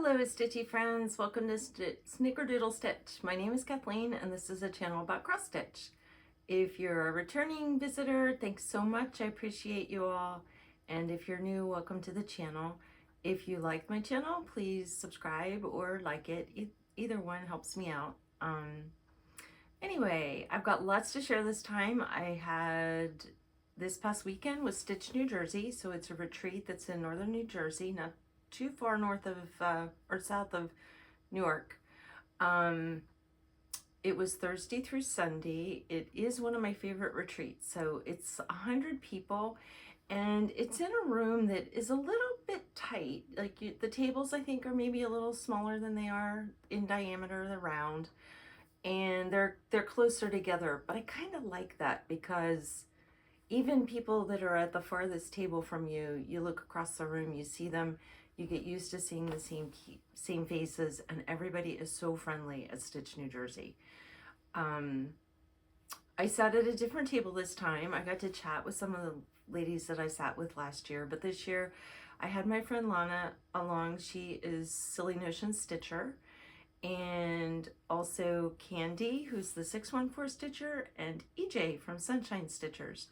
Hello stitchy friends, welcome to Snickerdoodle Stitch. My name is Kathleen and this is a channel about cross stitch. If you're a returning visitor, thanks so much, I appreciate you all. And if you're new, welcome to the channel. If you like my channel, please subscribe or like it. Either one helps me out. Anyway, I've got lots to share this time. I had this past weekend was Stitch New Jersey, so it's a retreat that's in northern New Jersey, not too far north of or south of Newark. It was Thursday through Sunday. It is one of my favorite retreats. So it's 100 people and it's in a room that is a little bit tight. Like the tables I think are maybe a little smaller than they are in diameter, they're round, and they're closer together. But I kind of like that because even people that are at the farthest table from you, you look across the room, you see them, you get used to seeing the same faces, and everybody is so friendly at Stitch New Jersey. I sat at a different table this time. I got to chat with some of the ladies that I sat with last year, but this year I had my friend Lana along. She is Silly Notion Stitcher, and also Candy, who's the 614 Stitcher, and EJ from Sunshine Stitchers.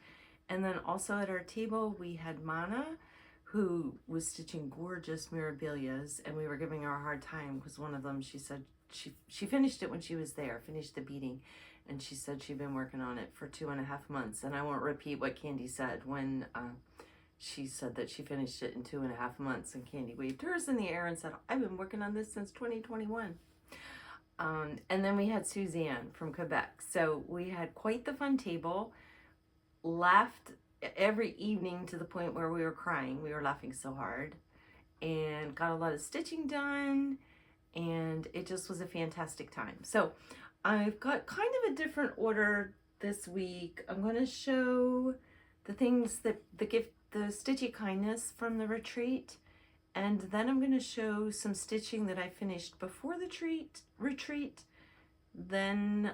And then also at our table we had Mana, who was stitching gorgeous Mirabilias, and we were giving her a hard time because one of them, she said she finished it when she was there, finished the beading, and she said she'd been working on it for 2.5 months. And I won't repeat what Candy said when she said that she finished it in 2.5 months, and Candy waved hers in the air and said, I've been working on this since 2021. And then we had Suzanne from Quebec. So we had quite the fun table, laughed every evening to the point where we were crying. We were laughing so hard, and got a lot of stitching done, and it just was a fantastic time. So I've got kind of a different order this week. I'm going to show the things that the stitchy kindness from the retreat, and then I'm going to show some stitching that I finished before the retreat. Then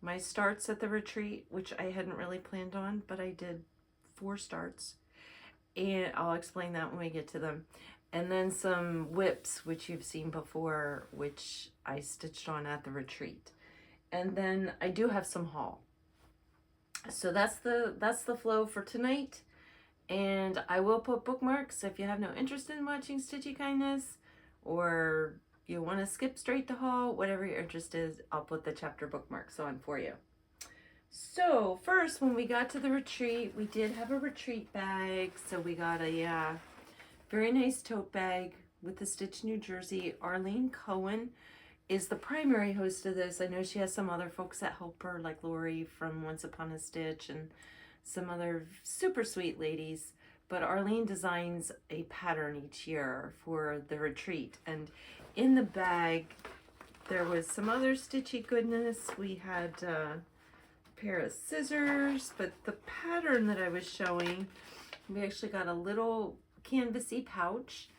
my starts at the retreat, which I hadn't really planned on, but I did 4 starts, and I'll explain that when we get to them. And then some whips, which you've seen before, which I stitched on at the retreat. And then I do have some haul. So that's the flow for tonight. And I will put bookmarks if you have no interest in watching Stitchy Kindness, or you want to skip straight to haul, whatever your interest is, I'll put the chapter bookmarks on for you. So first, when we got to the retreat, we did have a retreat bag. So we got a very nice tote bag with the Stitch New Jersey. Arlene Cohen is the primary host of this. I know she has some other folks that help her, like Lori from Once Upon a Stitch and some other super sweet ladies. But Arlene designs a pattern each year for the retreat. And in the bag, there was some other stitchy goodness. We had a pair of scissors, but the pattern that I was showing, we actually got a little canvasy pouch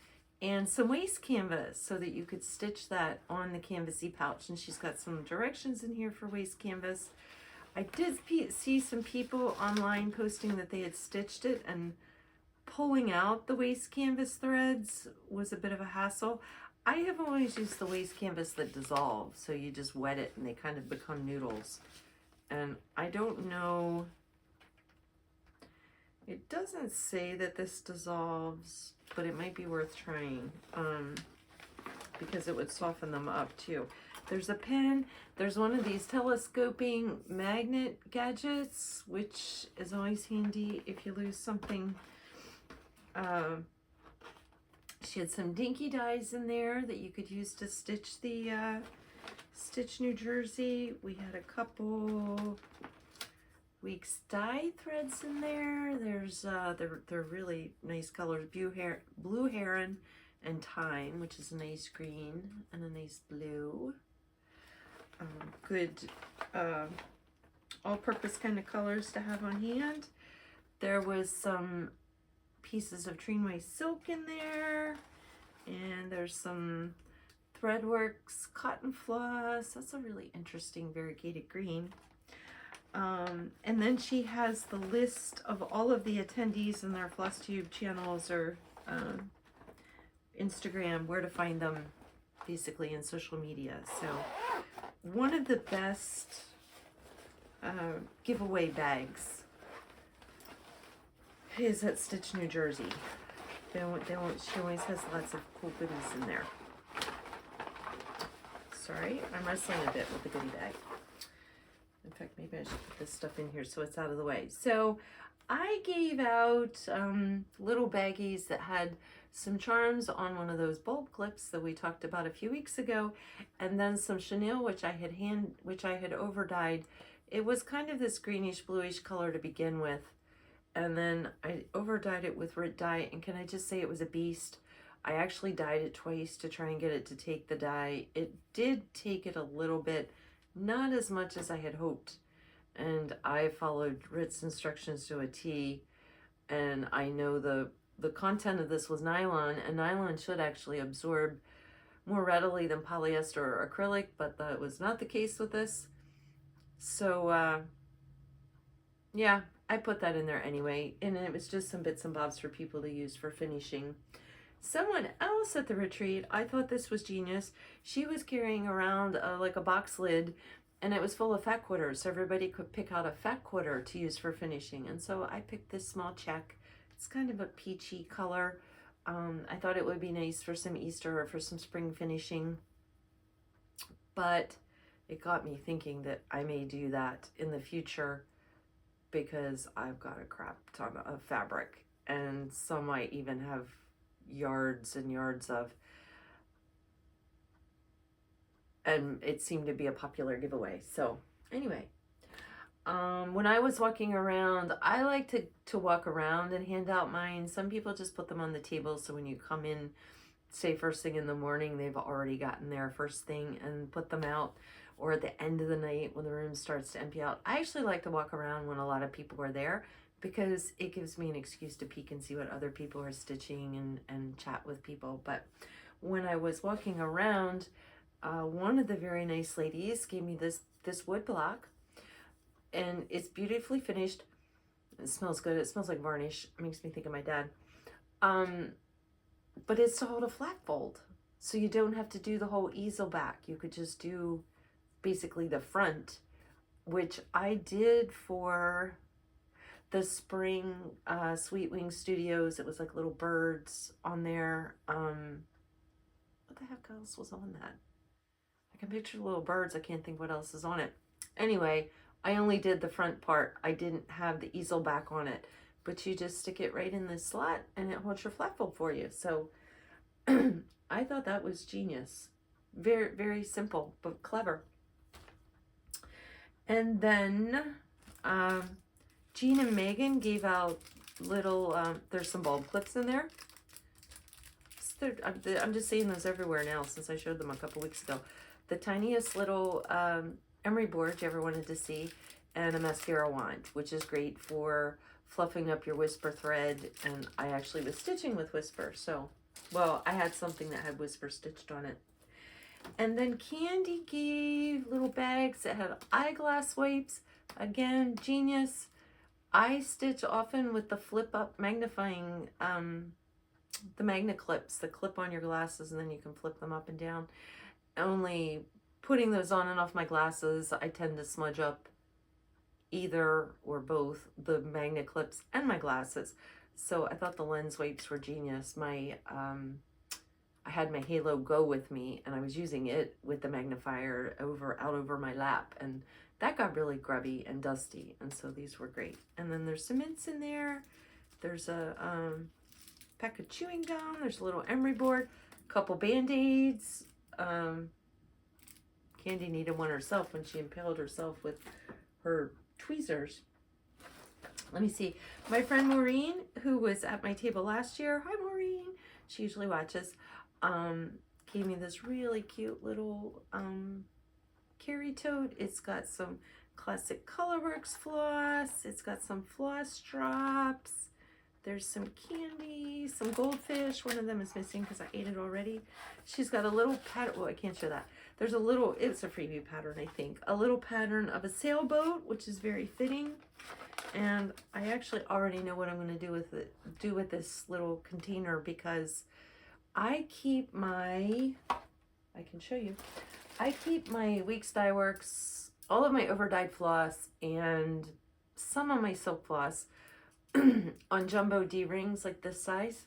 and some waste canvas so that you could stitch that on the canvasy pouch. And she's got some directions in here for waste canvas. I did see some people online posting that they had stitched it, and pulling out the waste canvas threads was a bit of a hassle. I have always used the waste canvas that dissolves, so you just wet it and they kind of become noodles. And I don't know, it doesn't say that this dissolves, but it might be worth trying because it would soften them up too. There's a pen, there's one of these telescoping magnet gadgets, which is always handy if you lose something. She had some dinky dies in there that you could use to stitch the Stitch New Jersey. We had a couple Weeks dye threads in there. There's they're really nice colors, blue heron and thyme, which is a nice green and a nice blue. Good all-purpose kind of colors to have on hand. There was some pieces of Treenway silk in there, and there's some Threadworks cotton floss. That's a really interesting variegated green. And then she has the list of all of the attendees, and their Flosstube channels are Instagram, where to find them basically in social media. So one of the best giveaway bags is at Stitch, New Jersey. She always has lots of cool goodies in there. Sorry, I'm wrestling a bit with the goodie bag. In fact, maybe I should put this stuff in here so it's out of the way. So I gave out little baggies that had some charms on one of those bulb clips that we talked about a few weeks ago, and then some chenille, which I had over dyed. It was kind of this greenish bluish color to begin with, and then I over dyed it with red dye, and can I just say it was a beast. I actually dyed it twice to try and get it to take the dye. It did take it a little bit, not as much as I had hoped, and I followed Rit's instructions to a T, and I know the content of this was nylon, and nylon should actually absorb more readily than polyester or acrylic, but that was not the case with this. So yeah, I put that in there anyway, and it was just some bits and bobs for people to use for finishing. Someone else at the retreat, I thought this was genius. She was carrying around like a box lid, and it was full of fat quarters, so everybody could pick out a fat quarter to use for finishing. And so I picked this small check. It's kind of a peachy color. I thought it would be nice for some Easter or for some spring finishing, but it got me thinking that I may do that in the future because I've got a crap ton of fabric, and some might even have yards and yards of, and it seemed to be a popular giveaway. So anyway, when I was walking around, I like to walk around and hand out mine. Some people just put them on the table, so when you come in, say first thing in the morning, they've already gotten there first thing and put them out, or at the end of the night when the room starts to empty out. I actually like to walk around when a lot of people are there, because it gives me an excuse to peek and see what other people are stitching and chat with people. But when I was walking around, one of the very nice ladies gave me this wood block, and it's beautifully finished. It smells good. It smells like varnish. It makes me think of my dad. But it's to hold a flat fold, so you don't have to do the whole easel back. You could just do basically the front, which I did for the spring Sweet Wing Studios. It was like little birds on there. What the heck else was on that? I can picture little birds. I can't think what else is on it. Anyway, I only did the front part. I didn't have the easel back on it, but you just stick it right in this slot and it holds your flat fold for you. So I thought that was genius. Very, very simple, but clever. And then Jean and Megan gave out little, there's some bulb clips in there. I'm just seeing those everywhere now since I showed them a couple weeks ago. The tiniest little emery board you ever wanted to see, and a mascara wand, which is great for fluffing up your whisper thread. And I actually was stitching with whisper, so, well, I had something that had whisper stitched on it. And then Candy gave little bags that had eyeglass wipes. Again, genius. I stitch often with the flip up magnifying, the magnet clips that clip on your glasses, and then you can flip them up and down. Only putting those on and off my glasses, I tend to smudge up either or both the magnet clips and my glasses. So I thought the lens wipes were genius. I had my Halo Go with me, and I was using it with the magnifier out over my lap, and that got really grubby and dusty, and so these were great. And then there's some mints in there. There's a pack of chewing gum. There's a little emery board, a couple Band-Aids. Candy needed one herself when she impaled herself with her tweezers. Let me see. My friend Maureen, who was at my table last year, hi Maureen, she usually watches, gave me this really cute little carry tote. It's got some classic Colorworks floss. It's got some floss drops. There's some candy, some goldfish. One of them is missing because I ate it already. She's got a little pattern. Well, I can't show that. There's a little, it's a freebie pattern, I think. A little pattern of a sailboat, which is very fitting. And I actually already know what I'm going to do with this little container, because I keep my, I can show you, I keep my Weeks Dye Works, all of my overdyed floss, and some of my silk floss on jumbo D-rings like this size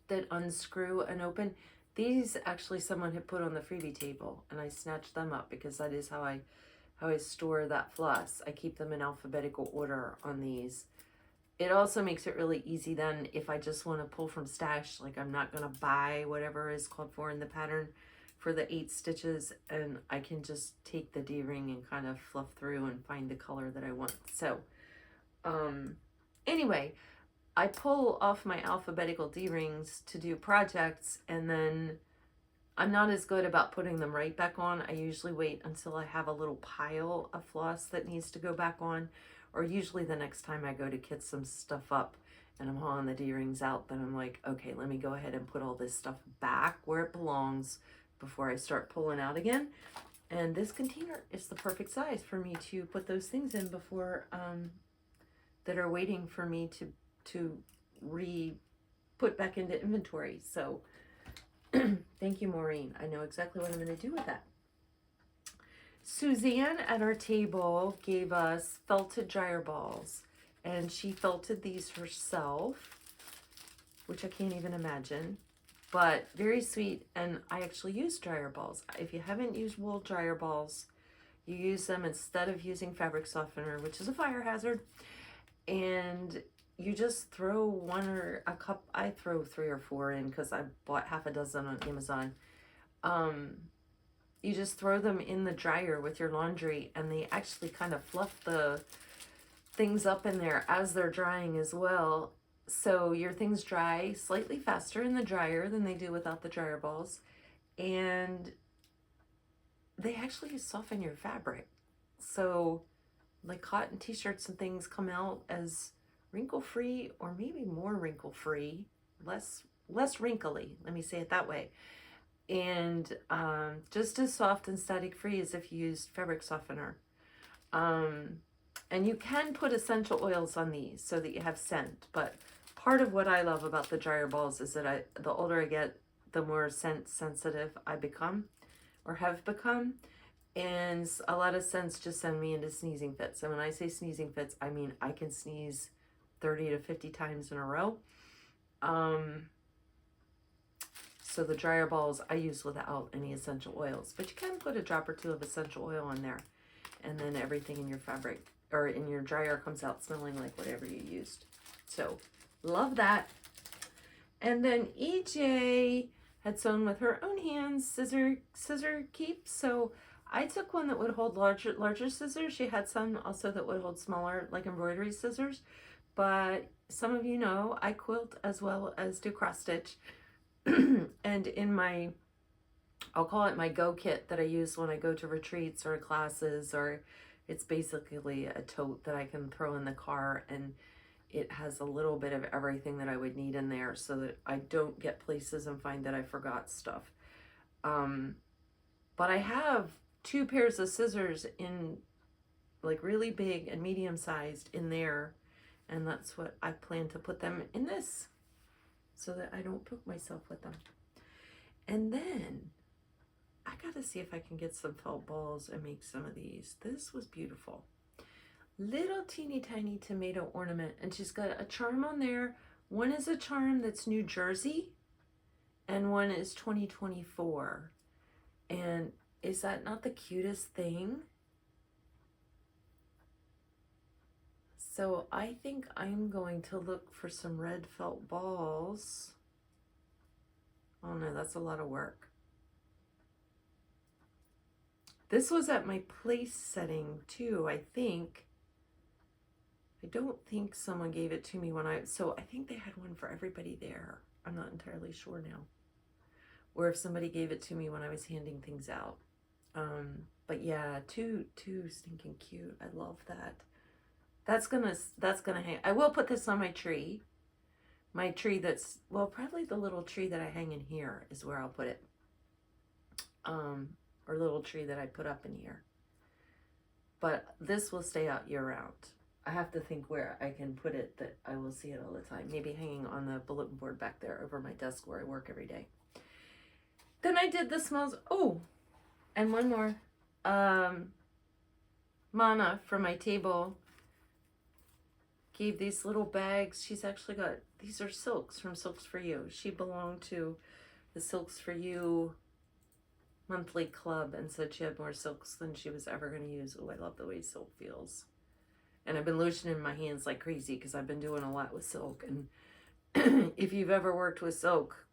that unscrew and open. These actually someone had put on the freebie table, and I snatched them up because that is how I store that floss. I keep them in alphabetical order on these. It also makes it really easy then if I just want to pull from stash, like I'm not going to buy whatever is called for in the pattern for the 8 stitches, and I can just take the D-ring and kind of fluff through and find the color that I want. So anyway, I pull off my alphabetical D-rings to do projects, and then I'm not as good about putting them right back on. I usually wait until I have a little pile of floss that needs to go back on, or usually the next time I go to kit some stuff up and I'm hauling the D-rings out, then I'm like, okay, let me go ahead and put all this stuff back where it belongs before I start pulling out again. And this container is the perfect size for me to put those things in before, that are waiting for me to put back into inventory. So thank you, Maureen. I know exactly what I'm going to do with that. Suzanne at our table gave us felted dryer balls, and she felted these herself, which I can't even imagine, but very sweet. And I actually use dryer balls. If you haven't used wool dryer balls, you use them instead of using fabric softener, which is a fire hazard, and you just throw one or a cup. I throw 3 or 4 in because I bought half a dozen on Amazon. You just throw them in the dryer with your laundry, and they actually kind of fluff the things up in there as they're drying as well. So your things dry slightly faster in the dryer than they do without the dryer balls, and they actually soften your fabric. So like cotton t-shirts and things come out as wrinkle-free, or maybe more wrinkle-free, less wrinkly, let me say it that way, and just as soft and static-free as if you used fabric softener. And you can put essential oils on these so that you have scent, but part of what I love about the dryer balls is that the older I get, the more scent sensitive I become, or have become. And a lot of scents just send me into sneezing fits. And when I say sneezing fits, I mean I can sneeze 30 to 50 times in a row. So the dryer balls I use without any essential oils, but you can put a drop or 2 of essential oil in there, and then everything in your fabric or in your dryer comes out smelling like whatever you used. So love that. And then EJ had sewn with her own hands, scissor keeps. So I took one that would hold larger scissors. She had some also that would hold smaller, like embroidery scissors. But some of you know I quilt as well as do cross stitch. And in my, I'll call it my go kit that I use when I go to retreats or classes, or it's basically a tote that I can throw in the car, and it has a little bit of everything that I would need in there so that I don't get places and find that I forgot stuff. But I have 2 pairs of scissors in like really big and medium sized in there, and that's what I plan to put them in this so that I don't poke myself with them. And then I gotta see if I can get some felt balls and make some of these. This was beautiful. Little teeny tiny tomato ornament, and she's got a charm on there. One is a charm that's New Jersey, and one is 2024. And is that not the cutest thing? So I think I'm going to look for some red felt balls. Oh no, that's a lot of work. This was at my place setting too, I think. I don't think someone gave it to me so I think they had one for everybody there. I'm not entirely sure now. Or if somebody gave it to me when I was handing things out. But yeah, too stinking cute. I love that. That's gonna hang. I will put this on my tree. My tree that's, well, probably the little tree that I hang in here is where I'll put it. Or little tree that I put up in here. But this will stay out year round. I have to think where I can put it that I will see it all the time. Maybe hanging on the bulletin board back there over my desk where I work every day. Then I did the smells. Oh, and one more. Mana from my table gave these little bags. She's actually got, these are silks from Silks for You. She belonged to the Silks for You monthly club and said she had more silks than she was ever going to use. Oh, I love the way silk feels. And I've been lotioning my hands like crazy because I've been doing a lot with silk. And if you've ever worked with silk,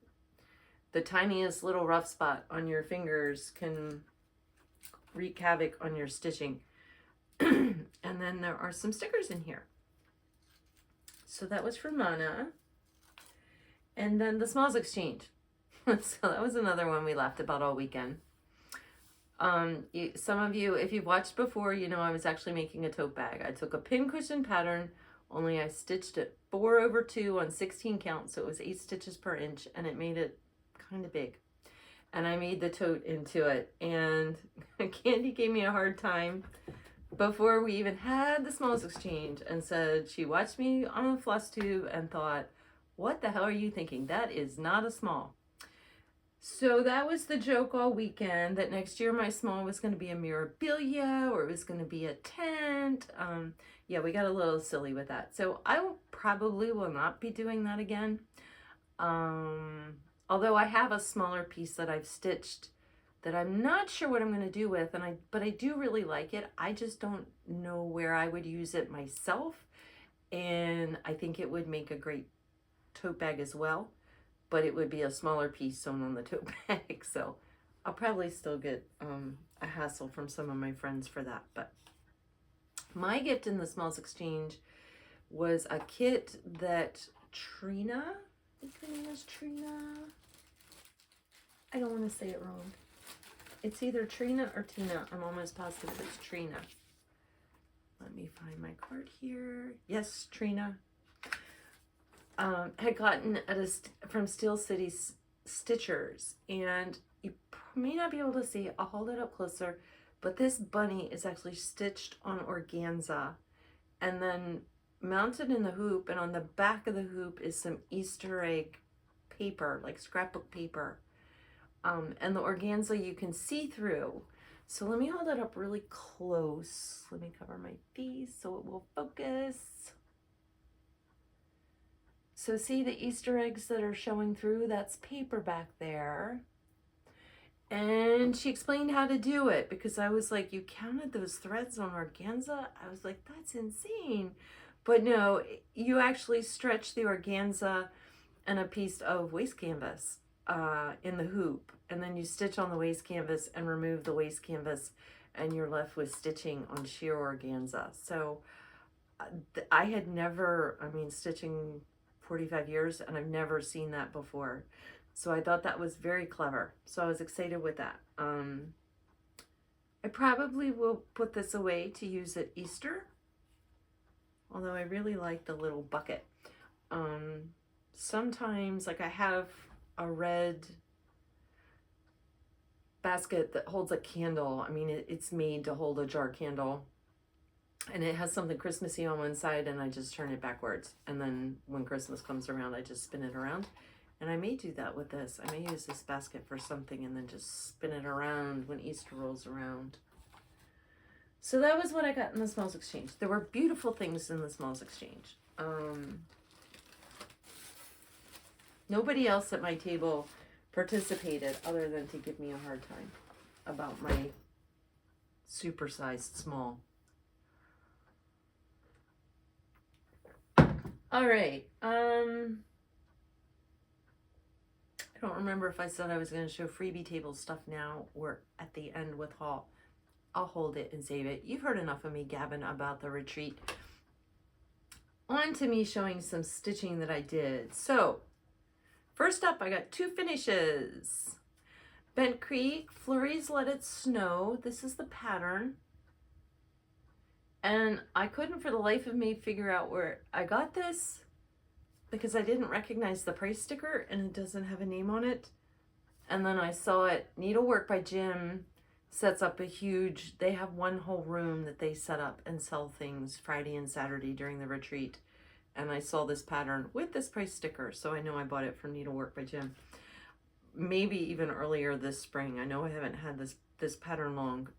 the tiniest little rough spot on your fingers can wreak havoc on your stitching. And then there are some stickers in here. So that was for Mana. And then the Smalls Exchange. So that was another one we laughed about all weekend. Some of you, if you've watched before, you know I was actually making a tote bag. I took a pincushion pattern, only I stitched it 4/2 on 16 count, so it was 8 stitches per inch, and it made it kind of big. And I made the tote into it, and Candy gave me a hard time before we even had the Smalls Exchange and said she watched me on a Flosstube and thought, what the hell are you thinking? That is not a small. So that was the joke all weekend, that next year my small was going to be a Mirabilia, or it was going to be a tent. Yeah, we got a little silly with that. So I probably will not be doing that again. Although I have a smaller piece that I've stitched that I'm not sure what I'm going to do with, but I do really like it. I just don't know where I would use it myself. And I think it would make a great tote bag as well. But it would be a smaller piece sewn on the tote bag. So I'll probably still get a hassle from some of my friends for that. But my gift in the Smalls Exchange was a kit that Trina, I think her name is Trina. I don't want to say it wrong. It's either Trina or Tina. I'm almost positive it's Trina. Let me find my card here. Yes, Trina. Had gotten from Steel City Stitchers, and you may not be able to see it. I'll hold it up closer, but this bunny is actually stitched on organza and then mounted in the hoop, and on the back of the hoop is some Easter egg paper, like scrapbook paper, and the organza you can see through. So let me hold it up really close. Let me cover my face so it will focus. So see the Easter eggs that are showing through? That's paper back there. And she explained how to do it, because I was like, you counted those threads on organza? I was like, that's insane. But no, you actually stretch the organza and a piece of waste canvas in the hoop. And then you stitch on the waste canvas and remove the waste canvas, and you're left with stitching on sheer organza. So I had never, stitching 45 years, and I've never seen that before. So I thought that was very clever. So I was excited with that. I probably will put this away to use at Easter, although I really like the little bucket. Sometimes, like I have a red basket that holds a candle. It's made to hold a jar candle. And it has something Christmassy on one side, and I just turn it backwards. And then when Christmas comes around, I just spin it around. And I may do that with this. I may use this basket for something and then just spin it around when Easter rolls around. So that was what I got in the Smalls Exchange. There were beautiful things in the Smalls Exchange. Nobody else at my table participated other than to give me a hard time about my supersized small. All right. I don't remember if I said I was going to show freebie table stuff now or at the end with haul. I'll hold it and save it. You've heard enough of me gabbing about the retreat. On to me showing some stitching that I did. So, first up, I got 2 finishes. Bent Creek, Flurries Let It Snow. This is the pattern. And I couldn't for the life of me figure out where I got this, because I didn't recognize the price sticker and it doesn't have a name on it. And then I saw it, Needlework by Jim, sets up a huge, they have one whole room that they set up and sell things Friday and Saturday during the retreat. And I saw this pattern with this price sticker, so I know I bought it from Needlework by Jim. Maybe even earlier this spring. I know I haven't had this pattern long.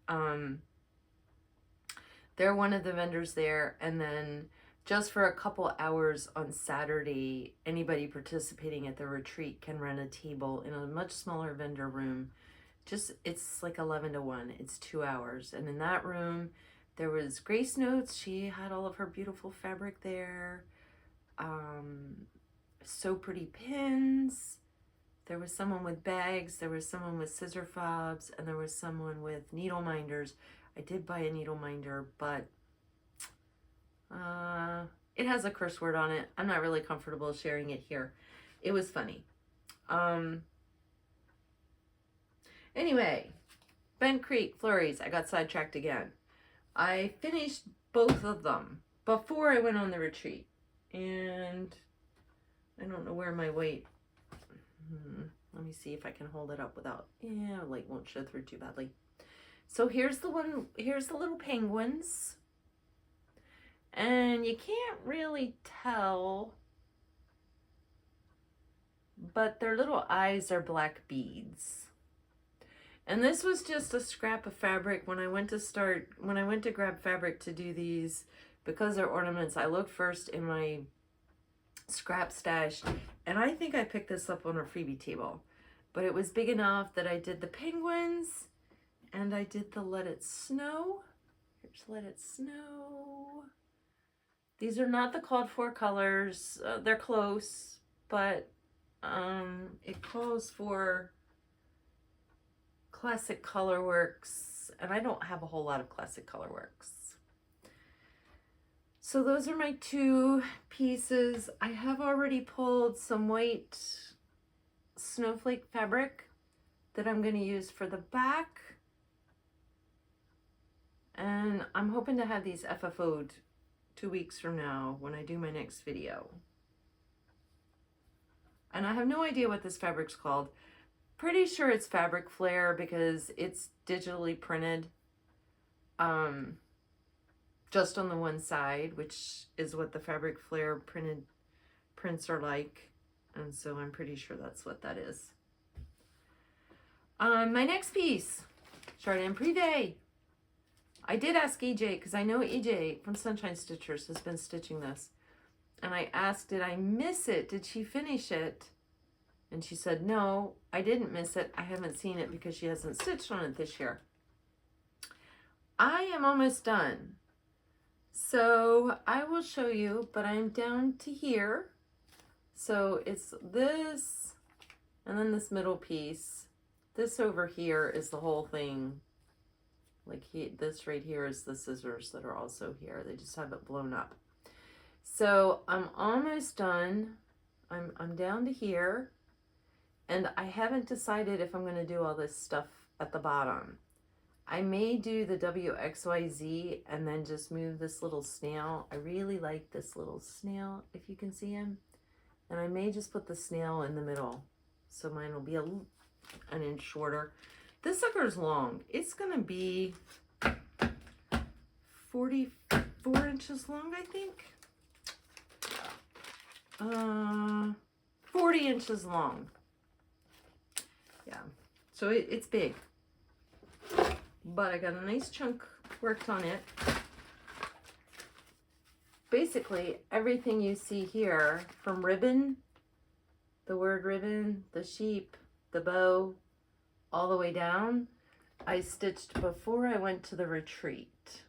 They're one of the vendors there, and then just for a couple hours on Saturday, anybody participating at the retreat can rent a table in a much smaller vendor room. It's like 11 to 1. It's 2 hours. And in that room, there was Grace Notes. She had all of her beautiful fabric there. So pretty pins. There was someone with bags. There was someone with scissor fobs. And there was someone with needle minders. I did buy a needle minder, but it has a curse word on it. I'm not really comfortable sharing it here. It was funny. Anyway, Bent Creek, Flurries. I got sidetracked again. I finished both of them before I went on the retreat. And I don't know where my weight... Let me see if I can hold it up without... Yeah, light won't show through too badly. So here's the one, here's the little penguins. And you can't really tell, but their little eyes are black beads. And this was just a scrap of fabric. When I went to grab fabric to do these, because they're ornaments, I looked first in my scrap stash, and I think I picked this up on a freebie table. But it was big enough that I did the penguins, and I did the Let It Snow. Here's Let It Snow. These are not the called for colors. They're close, but it calls for classic color works, and I don't have a whole lot of classic color works. So those are my two pieces. I have already pulled some white snowflake fabric that I'm going to use for the back, and I'm hoping to have these FFO'd 2 weeks from now when I do my next video. And I have no idea what this fabric's called. Pretty sure it's Fabric Flare because it's digitally printed just on the one side, which is what the Fabric Flare printed prints are like. And so I'm pretty sure that's what that is. My next piece, Jardin Prive. I did ask EJ, because I know EJ from Sunshine Stitchers has been stitching this. And I asked, did I miss it? Did she finish it? And she said, no, I didn't miss it. I haven't seen it because she hasn't stitched on it this year. I am almost done. So I will show you, but I'm down to here. So it's this, and then this middle piece. This over here is the whole thing. Like this right here is the scissors that are also here. They just have it blown up. So I'm almost done. I'm down to here. And I haven't decided if I'm going to do all this stuff at the bottom. I may do the WXYZ and then just move this little snail. I really like this little snail, if you can see him. And I may just put the snail in the middle. So mine will be an inch shorter. This sucker's long. It's going to be 44 inches long, I think. 40 inches long. Yeah, so it's big. But I got a nice chunk worked on it. Basically, everything you see here, from ribbon, the word ribbon, the sheep, the bow, all the way down, I stitched before I went to the retreat.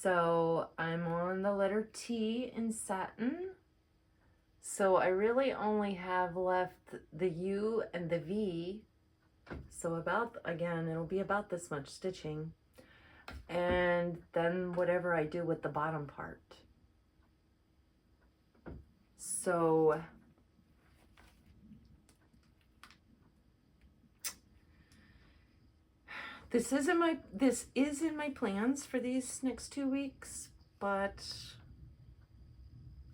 So I'm on the letter T in satin. So I really only have left the U and the V. So about, again, it'll be about this much stitching. And then whatever I do with the bottom part. So this is in my plans for these next 2 weeks, but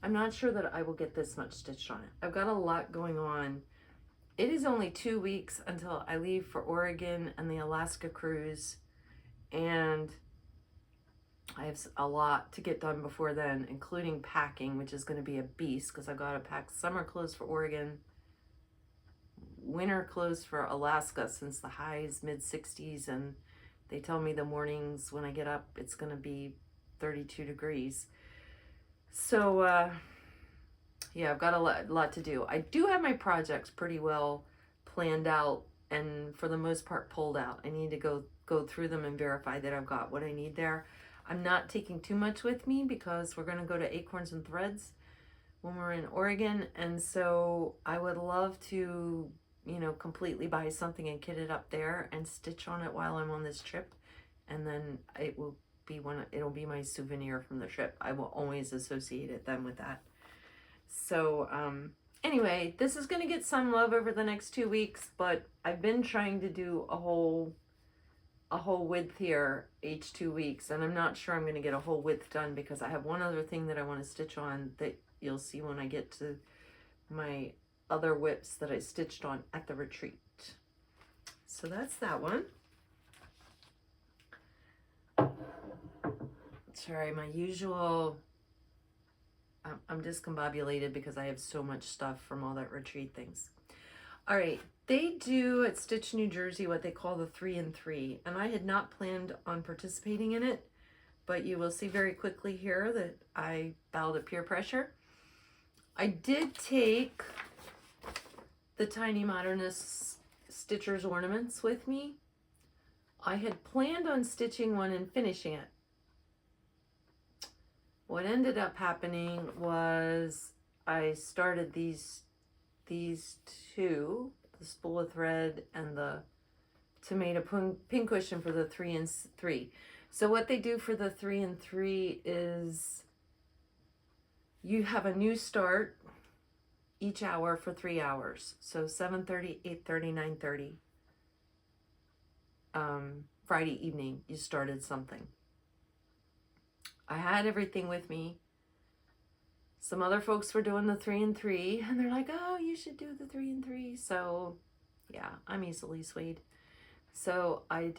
I'm not sure that I will get this much stitched on it. I've got a lot going on it is only 2 weeks until I leave for Oregon and the Alaska cruise, and I have a lot to get done before then, including packing, which is going to be a beast because I've got to pack summer clothes for Oregon, winter clothes for Alaska since the high is mid-60s, and they tell me the mornings when I get up it's going to be 32 degrees. So yeah, I've got a lot to do. I do have my projects pretty well planned out and for the most part pulled out. I need to go through them and verify that I've got what I need there. I'm not taking too much with me because we're going to go to Acorns and Threads when we're in Oregon, and so I would love to, you know, completely buy something and kit it up there and stitch on it while I'm on this trip, and then it'll be my souvenir from the trip. I will always associate it then with that. So anyway, this is going to get some love over the next 2 weeks, but I've been trying to do a whole width here each 2 weeks, and I'm not sure I'm going to get a whole width done because I have one other thing that I want to stitch on that you'll see when I get to my other whips that I stitched on at the retreat. So that's that one. Sorry, my usual, I'm discombobulated because I have so much stuff from all that retreat things. All right, they do at Stitch New Jersey what they call the 3 and 3, and I had not planned on participating in it, but you will see very quickly here that I bowed to peer pressure. I did take the Tiny Modernist Stitcher's Ornaments with me. I had planned on stitching one and finishing it. What ended up happening was I started these two, the spool of thread and the tomato pincushion for the 3 and 3. So what they do for the 3 and 3 is you have a new start each hour for 3 hours. So 7:30, 8:30, 9:30. Friday evening, you started something. I had everything with me. Some other folks were doing the 3 and 3, and they're like, oh, you should do the 3 and 3. So yeah, I'm easily swayed. So I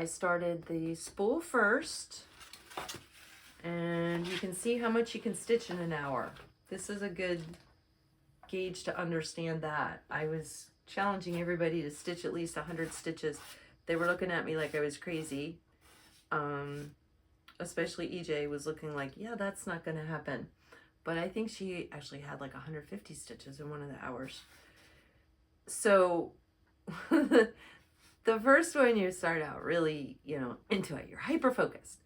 started the spool first, and you can see how much you can stitch in an hour. This is a good gauge to understand that. I was challenging everybody to stitch at least 100 stitches. They were looking at me like I was crazy. Especially EJ was looking like, yeah, that's not going to happen. But I think she actually had like 150 stitches in one of the hours. So the first one, you start out really, you know, into it. You're hyper-focused.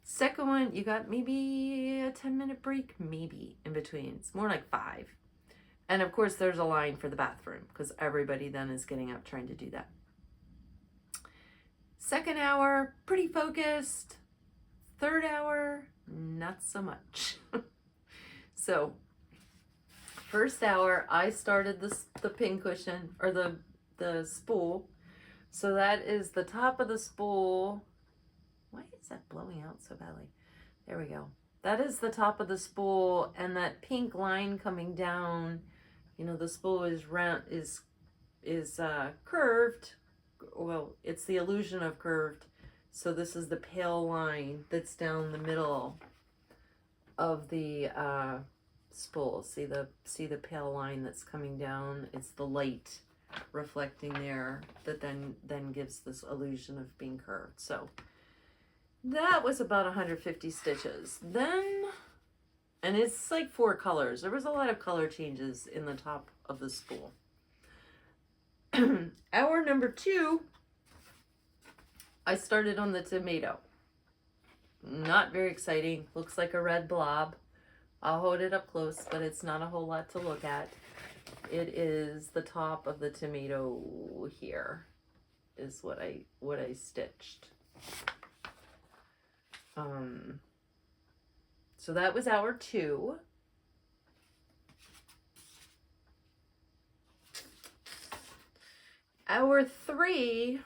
Second one, you got maybe a 10-minute break, maybe, in between. It's more like 5. And of course, there's a line for the bathroom because everybody then is getting up trying to do that. Second hour, pretty focused. Third hour, not so much. So, first hour, I started the pincushion, or the spool. So that is the top of the spool. Why is that blowing out so badly? There we go. That is the top of the spool, and that pink line coming down, you know, the spool is round, is curved. Well, it's the illusion of curved. So this is the pale line that's down the middle of the spool. See the pale line that's coming down? It's the light reflecting there that then gives this illusion of being curved. So that was about 150 stitches. Then, and it's like 4 colors. There was a lot of color changes in the top of the spool. Hour number 2, I started on the tomato. Not very exciting. Looks like a red blob. I'll hold it up close, but it's not a whole lot to look at. It is the top of the tomato here is what I stitched. So that was hour 2. Hour 3,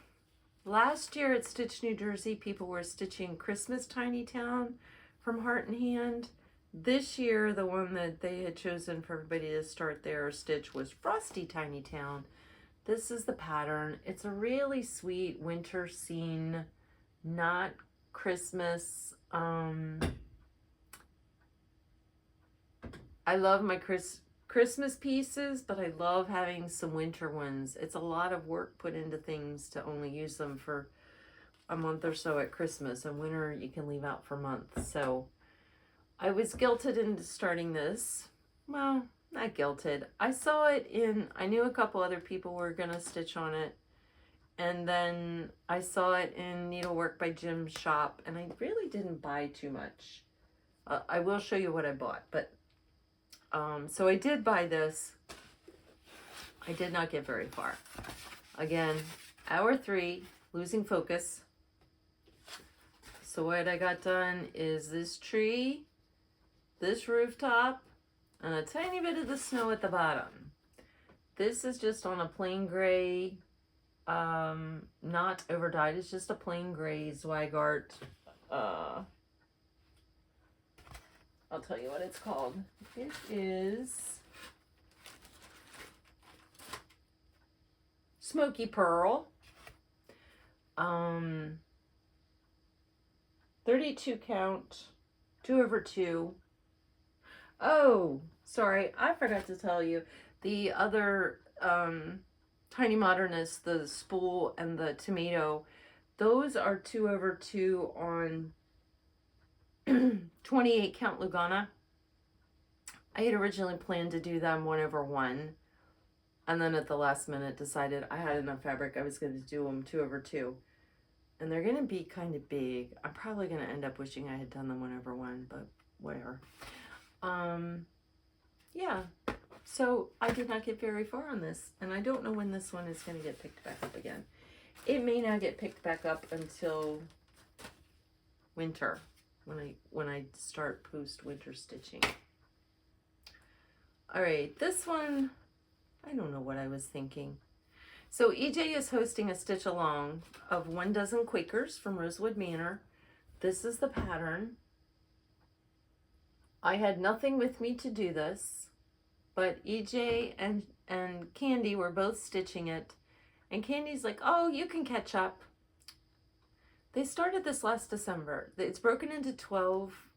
last year at Stitch New Jersey, people were stitching Christmas Tiny Town from Heart and Hand. This year, the one that they had chosen for everybody to start their stitch was Frosty Tiny Town. This is the pattern. It's a really sweet winter scene, not Christmas. I love my Christmas pieces, but I love having some winter ones. It's a lot of work put into things to only use them for a month or so at Christmas, and winter you can leave out for months. So I was guilted into starting this. Well, not guilted. I saw it I knew a couple other people were gonna stitch on it, and then I saw it in Needlework by Jim's shop, and I really didn't buy too much. I will show you what I bought, but so I did buy this. I did not get very far. Again, hour 3, losing focus. So what I got done is this tree, this rooftop, and a tiny bit of the snow at the bottom. This is just on a plain gray, not over dyed. It's just a plain gray Zweigart. I'll tell you what it's called. It is Smoky Pearl. 32 count, 2/2. Oh, sorry, I forgot to tell you. The other Tiny Modernist, the spool and the tomato, those are 2/2 on 28 count Lugana. I had originally planned to do them 1/1, and then at the last minute decided I had enough fabric, I was going to do them 2/2. And they're going to be kind of big. I'm probably going to end up wishing I had done them 1/1, but whatever. Yeah, so I did not get very far on this, and I don't know when this one is going to get picked back up again. It may not get picked back up until winter, when I start post-winter stitching. All right, this one, I don't know what I was thinking. So EJ is hosting a stitch along of 1 dozen Quakers from Rosewood Manor. This is the pattern. I had nothing with me to do this, but EJ and Candy were both stitching it, and Candy's like, oh, you can catch up. They started this last December. It's broken into 12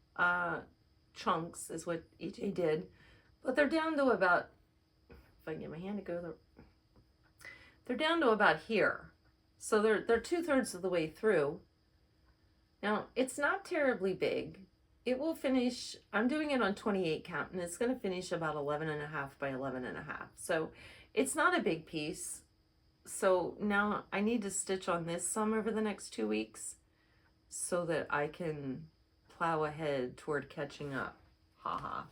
chunks is what EJ did, but they're down to about, if I can get my hand to go, they're down to about here. So they're 2/3 of the way through. Now, it's not terribly big. It will finish, I'm doing it on 28 count, and it's going to finish about 11.5 by 11.5. So it's not a big piece. So now I need to stitch on this some over the next 2 weeks so that I can plow ahead toward catching up. Haha.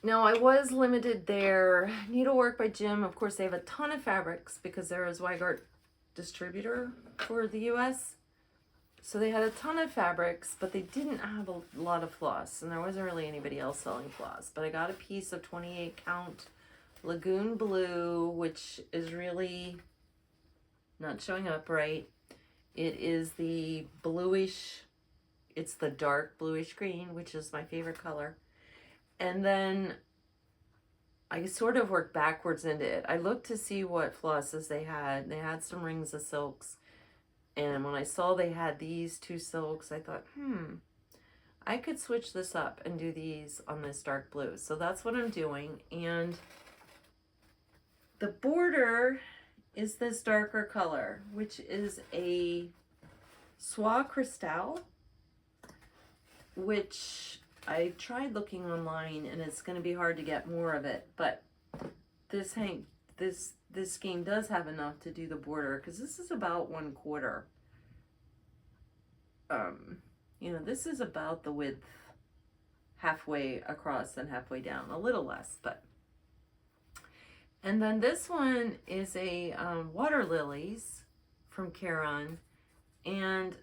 Now, I was limited there. Needlework by Jim, of course, they have a ton of fabrics because they're a Zweigart distributor for the US. So they had a ton of fabrics, but they didn't have a lot of floss, and there wasn't really anybody else selling floss. But I got a piece of 28 count Lagoon Blue, which is really not showing up right. It is the bluish, it's the dark bluish green, which is my favorite color. And then I sort of worked backwards into it. I looked to see what flosses they had. They had some rings of silks. And when I saw they had these 2 silks, I thought, I could switch this up and do these on this dark blue. So that's what I'm doing. And the border is this darker color, which is a Soie Cristal, which I tried looking online, and it's going to be hard to get more of it, but this skein does have enough to do the border, because this is about 1/4. You know, this is about the width, halfway across and halfway down, a little less, but. And then this one is a Water Lilies from Caron, and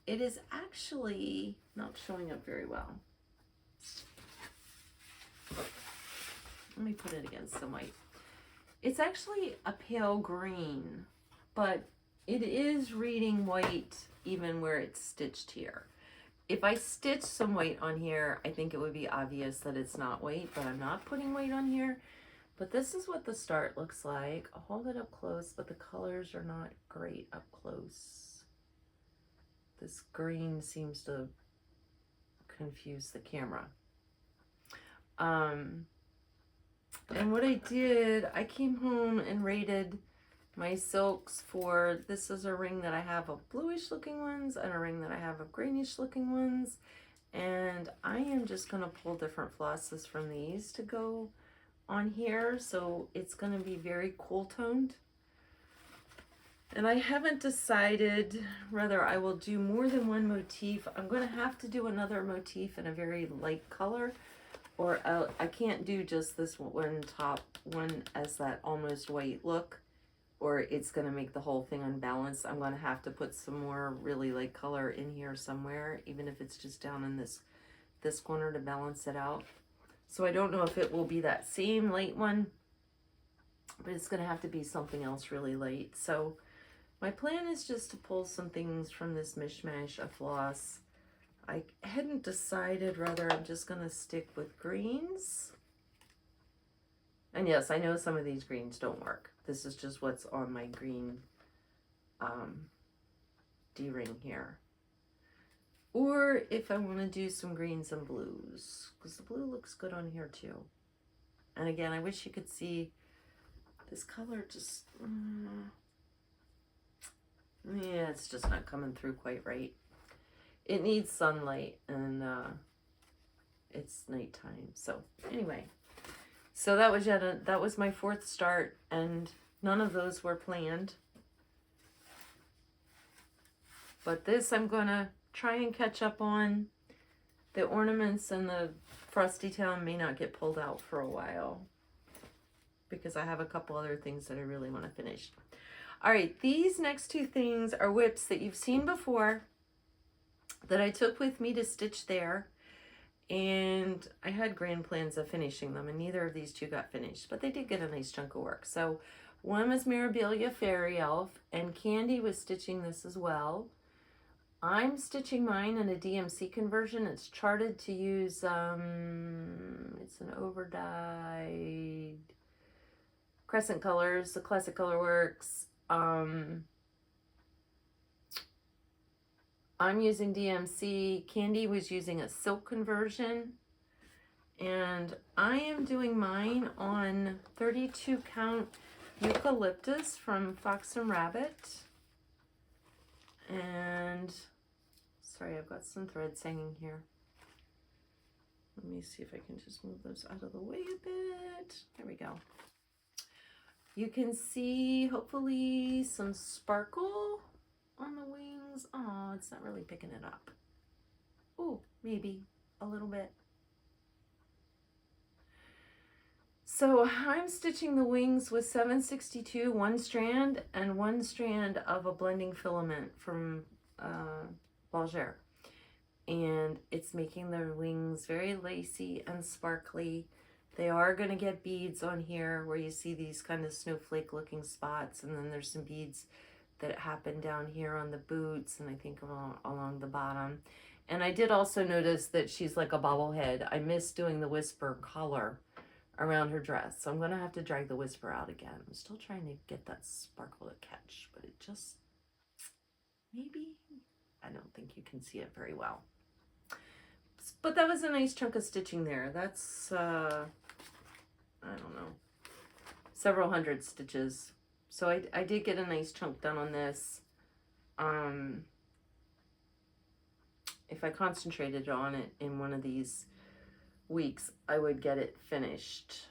it is actually not showing up very well. Let me put it against some white. It's actually a pale green, but it is reading white even where it's stitched here. if I stitch some white on here, I think it would be obvious that it's not white, but I'm not putting white on here. But this is what the start looks like. I'll hold it up close, but the colors are not great up close. This green seems to confuse the camera. And what I did, I came home and rated my silks for, this is a ring that I have of bluish looking ones and a ring that I have of greenish looking ones. And I am just gonna pull different flosses from these to go on here. So it's gonna be very cool toned. And I haven't decided whether I will do more than one motif. I'm gonna have to do another motif in a very light color, or I can't do just this one top one as that almost white look, or it's gonna make the whole thing unbalanced. I'm gonna have to put some more really light color in here somewhere, even if it's just down in this corner to balance it out. So I don't know if it will be that same light one, but it's gonna have to be something else really light. So my plan is just to pull some things from this mishmash of floss. I hadn't decided whether I'm just gonna stick with greens. And yes, I know some of these greens don't work. This is just what's on my green D-ring here. Or if I want to do some greens and blues, because the blue looks good on here too. And again, I wish you could see this color just, yeah, it's just not coming through quite right. It needs sunlight, and it's nighttime. So anyway, so that was my fourth start, and none of those were planned. But this I'm gonna try and catch up on. The ornaments and the Frosty Town may not get pulled out for a while because I have a couple other things that I really want to finish. All right, these next two things are whips that you've seen before that I took with me to stitch there. And I had grand plans of finishing them, and neither of these two got finished, but they did get a nice chunk of work. So one was Mirabilia Fairy Elf, and Candy was stitching this as well. I'm stitching mine in a DMC conversion. It's charted to use, it's an overdyed Crescent Colors, the Classic Color Works. I'm using DMC. Candy was using a silk conversion. And I am doing mine on 32 count eucalyptus from Fox and Rabbit. And sorry, I've got some threads hanging here. Let me see if I can just move those out of the way a bit. There we go. You can see hopefully some sparkle on the wings. Oh, it's not really picking it up. Oh, maybe a little bit. So I'm stitching the wings with 762 one strand and one strand of a blending filament from Balger. And it's making the wings very lacy and sparkly. They are going to get beads on here where you see these kind of snowflake looking spots, and then there's some beads that happen down here on the boots and I think along the bottom. And I did also notice that she's like a bobblehead. I missed doing the whisper collar around her dress, so I'm gonna have to drag the whisper out again. I'm still trying to get that sparkle to catch, but it just, maybe, I don't think you can see it very well. But that was a nice chunk of stitching there. That's I don't know, several hundred stitches. So I did get a nice chunk done on this. If I concentrated on it in one of these weeks, I would get it finished.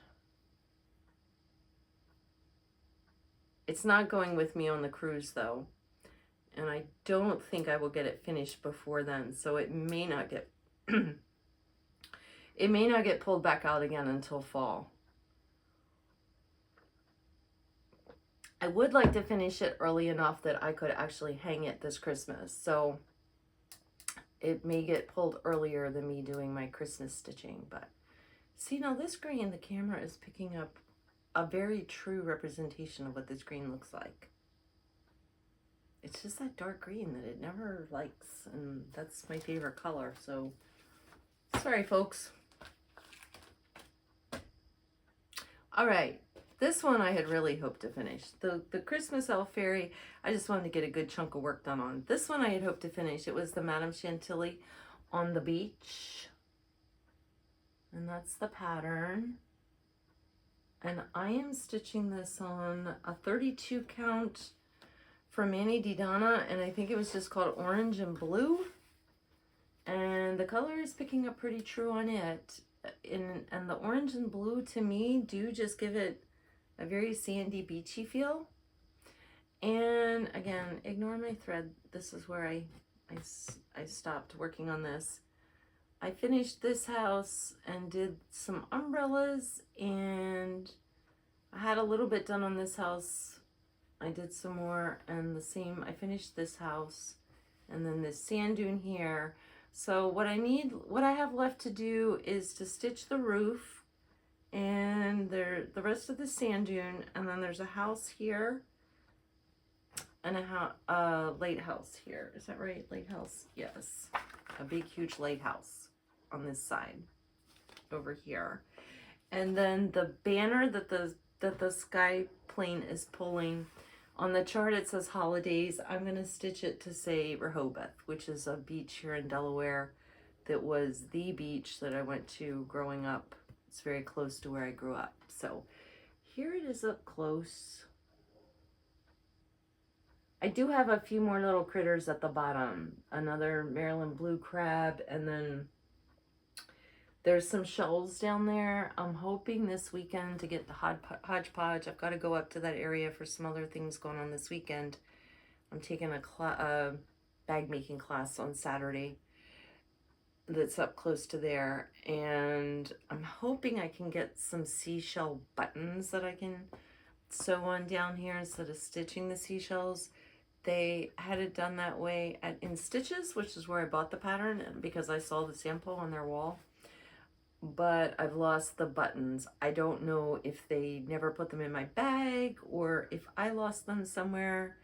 It's not going with me on the cruise though, and I don't think I will get it finished before then, so it may not get it may not get pulled back out again until fall. I would like to finish it early enough that I could actually hang it this Christmas, so it may get pulled earlier than me doing my Christmas stitching. But see, now this green, the camera is picking up a very true representation of what this green looks like. it's just that dark green that it never likes, and that's my favorite color. So sorry, folks. All right, this one I had really hoped to finish. The Christmas Elf Fairy, I just wanted to get a good chunk of work done on. This one I had hoped to finish. It was the Madame Chantilly on the beach. And that's the pattern. And I am stitching this on a 32 count from Manny Di Donna, and I think it was just called Orange and Blue. And the color is picking up pretty true on it. And the orange and blue to me do just give it a very sandy, beachy feel. And again, ignore my thread. This is where I stopped working on this. I finished this house and did some umbrellas, and I had a little bit done on this house. I did some more, and the same, I finished this house, and then this sand dune here. So what I have left to do is to stitch the roof and the rest of the sand dune, and then there's a house here and a lighthouse here. Is that right? Lighthouse? Yes. A big, huge lighthouse on this side over here. And then the banner that the sky plane is pulling, on the chart it says holidays. I'm going to stitch it to say Rehoboth, which is a beach here in Delaware that was the beach that I went to growing up. It's very close to where I grew up. So here it is up close. I do have a few more little critters at the bottom. Another Maryland blue crab, and then there's some shells down there. I'm hoping this weekend to get the hodgepodge. I've got to go up to that area for some other things going on this weekend. I'm taking a bag making class on Saturday that's up close to there. And I'm hoping I can get some seashell buttons that I can sew on down here instead of stitching the seashells. They had it done that way in Stitches, which is where I bought the pattern because I saw the sample on their wall. But I've lost the buttons. I don't know if they never put them in my bag or if I lost them somewhere.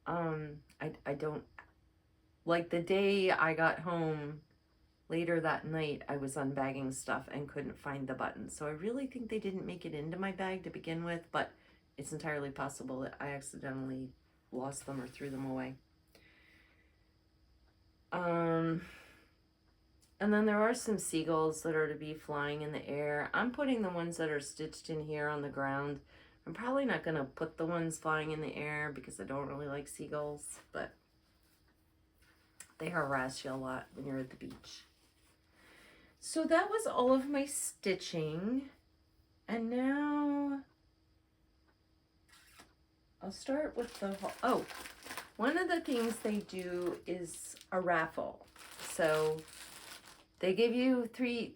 I don't, like the day I got home later that night, I was unbagging stuff and couldn't find the buttons. So I really think they didn't make it into my bag to begin with, but it's entirely possible that I accidentally lost them or threw them away. And then there are some seagulls that are to be flying in the air. I'm putting the ones that are stitched in here on the ground. I'm probably not going to put the ones flying in the air because I don't really like seagulls, but they harass you a lot when you're at the beach. So that was all of my stitching. And now I'll start with the, one of the things they do is a raffle. So they give you three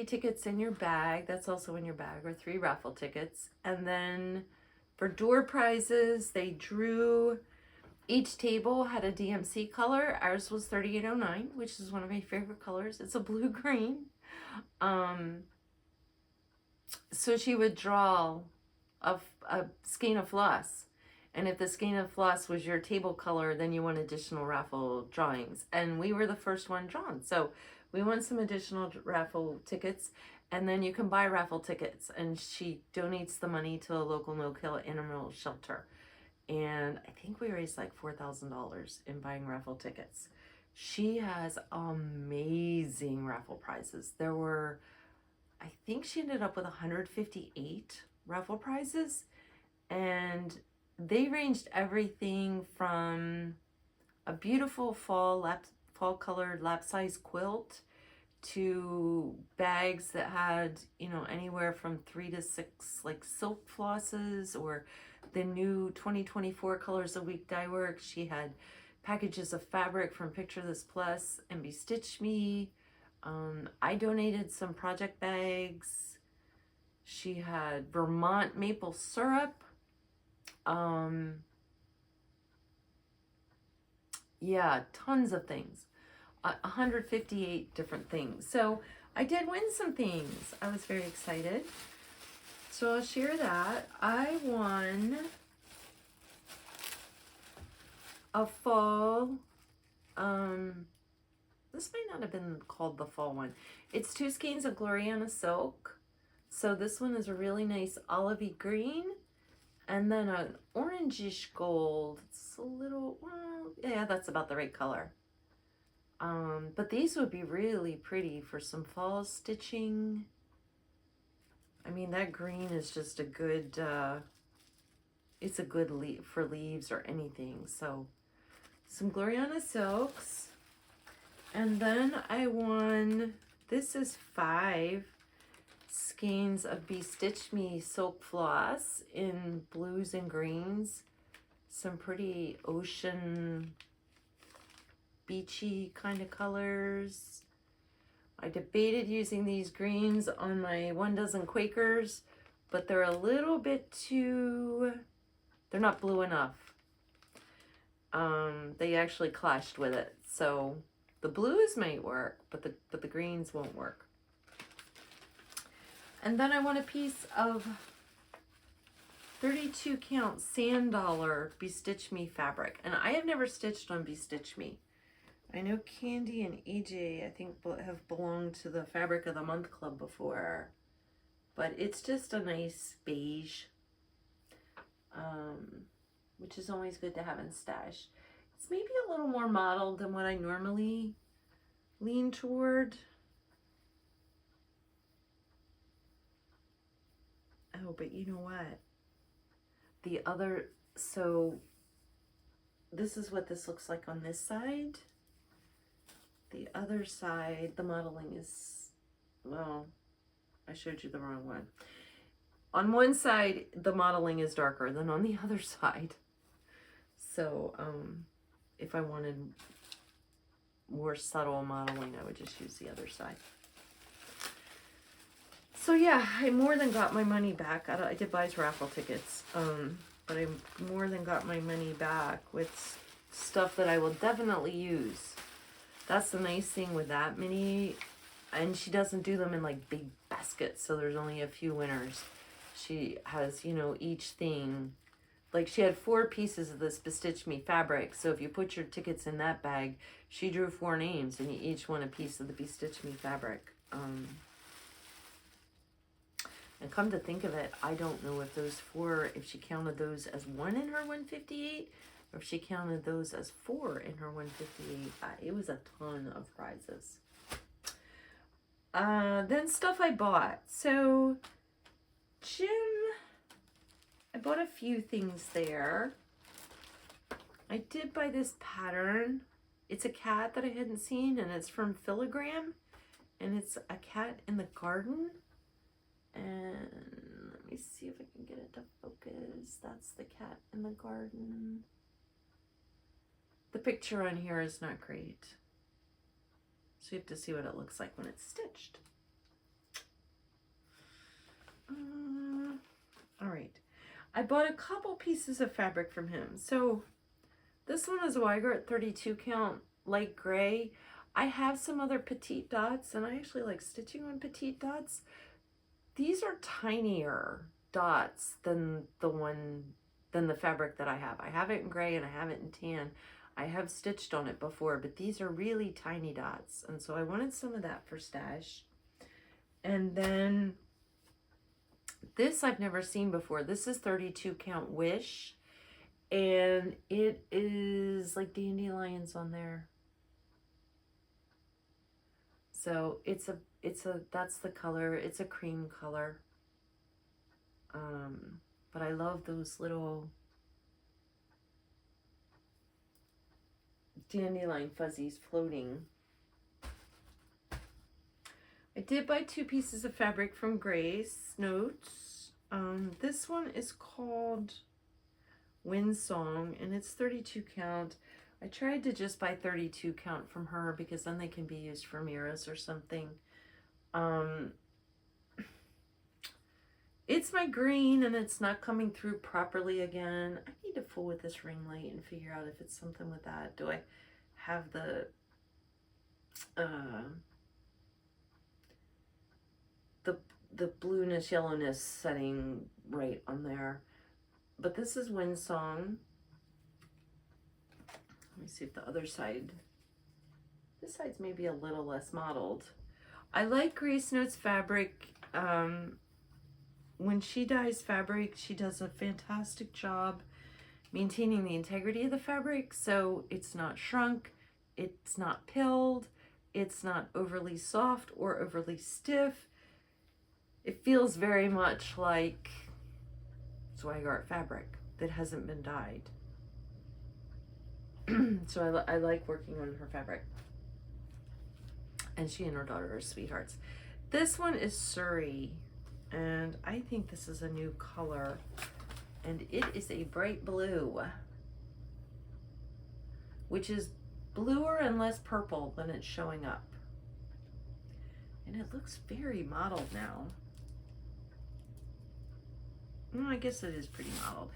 tickets in your bag. That's also in your bag, or 3 raffle tickets. And then for door prizes, they drew, each table had a DMC color. Ours was 3809, which is one of my favorite colors. It's a blue-green. So she would draw a skein of floss. And if the skein of floss was your table color, then you won additional raffle drawings. And we were the first one drawn. So we won some additional raffle tickets, and then you can buy raffle tickets, and she donates the money to a local no-kill animal shelter. And I think we raised like $4,000 in buying raffle tickets. She has amazing raffle prizes. There were, I think she ended up with 158 raffle prizes, and they ranged everything from a beautiful fall colored lap size quilt to bags that had, you know, anywhere from 3 to 6 like silk flosses, or the new 2024 Colors a Week dye work. She had packages of fabric from Picture This Plus and Be Stitch Me. I donated some project bags. She had Vermont maple syrup. Yeah, tons of things. 158 different things. So I did win some things. I was very excited. So I'll share that. I won a fall, this might not have been called the fall one. It's 2 skeins of Gloriana silk. So this one is a really nice olivey green, and then an orangish gold. It's a little, well, yeah, that's about the right color. But these would be really pretty for some fall stitching. I mean, that green is just a good, it's a good leaf for leaves or anything. So some Gloriana silks. And then I won, this is 5 skeins of Be Stitch Me silk floss in blues and greens. Some pretty ocean, beachy kind of colors. I debated using these greens on my 1 dozen Quakers, but they're a little bit too, they're not blue enough. They actually clashed with it. So the blues might work, but the greens won't work. And then I want a piece of 32 count sand dollar Be Stitch Me fabric. And I have never stitched on Be Stitch Me. I know Candy and AJ, I think, have belonged to the Fabric of the Month Club before. But it's just a nice beige, which is always good to have in stash. It's maybe a little more mottled than what I normally lean toward. Oh, but you know what? The other, so this is what this looks like on this side. The other side, the modeling is, well, I showed you the wrong one. On one side, the modeling is darker than on the other side. So, if I wanted more subtle modeling, I would just use the other side. So yeah, I more than got my money back. I did buy raffle tickets, but I more than got my money back with stuff that I will definitely use. That's the nice thing with that mini, and she doesn't do them in like big baskets, so there's only a few winners. She has, you know, each thing. Like she had 4 pieces of this Be Stitch Me fabric, so if you put your tickets in that bag, she drew 4 names, and you each won a piece of the Be Stitch Me fabric. And come to think of it, I don't know if those 4, if she counted those as 1 in her 158, or if she counted those as 4 in her 158. It was a ton of prizes. Then stuff I bought. So, Jim, I bought a few things there. I did buy this pattern. It's a cat that I hadn't seen, and it's from Filigree, and it's a cat in the garden. And let me see if I can get it to focus. That's the cat in the garden. The picture on here is not great, so you have to see what it looks like when it's stitched. All right. I bought a couple pieces of fabric from him. So this one is a Weigert 32 count light gray. I have some other petite dots, and I actually like stitching on petite dots. These are tinier dots than the fabric that I have. I have it in gray and I have it in tan. I have stitched on it before, but these are really tiny dots. And so I wanted some of that for stash. And then this I've never seen before. This is 32 count Wish, and it is like dandelions on there. So it's a that's the color. It's a cream color. But I love those little dandelion fuzzies floating. I did buy 2 pieces of fabric from Grace Notes. This one is called Windsong, and it's 32 count. I tried to just buy 32 count from her because then they can be used for mirrors or something. It's my green and it's not coming through properly again. I need to fool with this ring light and figure out if it's something with that. Do I have the blueness, yellowness setting right on there? But this is Windsong. Let me see if the other side, this side's maybe a little less mottled. I like Grace Notes fabric. When she dyes fabric, she does a fantastic job maintaining the integrity of the fabric, so it's not shrunk, it's not pilled, it's not overly soft or overly stiff. It feels very much like swag art fabric that hasn't been dyed. So I like working on her fabric. And she and her daughter are sweethearts. This one is Surrey, and I think this is a new color, and it is a bright blue, which is bluer and less purple than it's showing up. And it looks very mottled now. Well, I guess it is pretty mottled.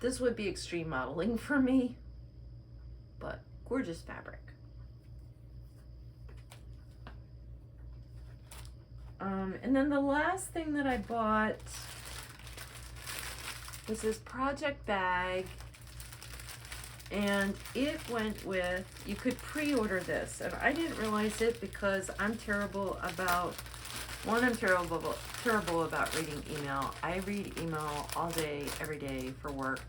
This would be extreme modeling for me, but gorgeous fabric. And then the last thing that I bought was this project bag, and it went with, you could pre-order this, and I didn't realize it because I'm terrible about, I'm terrible about reading email. I read email all day, every day for work,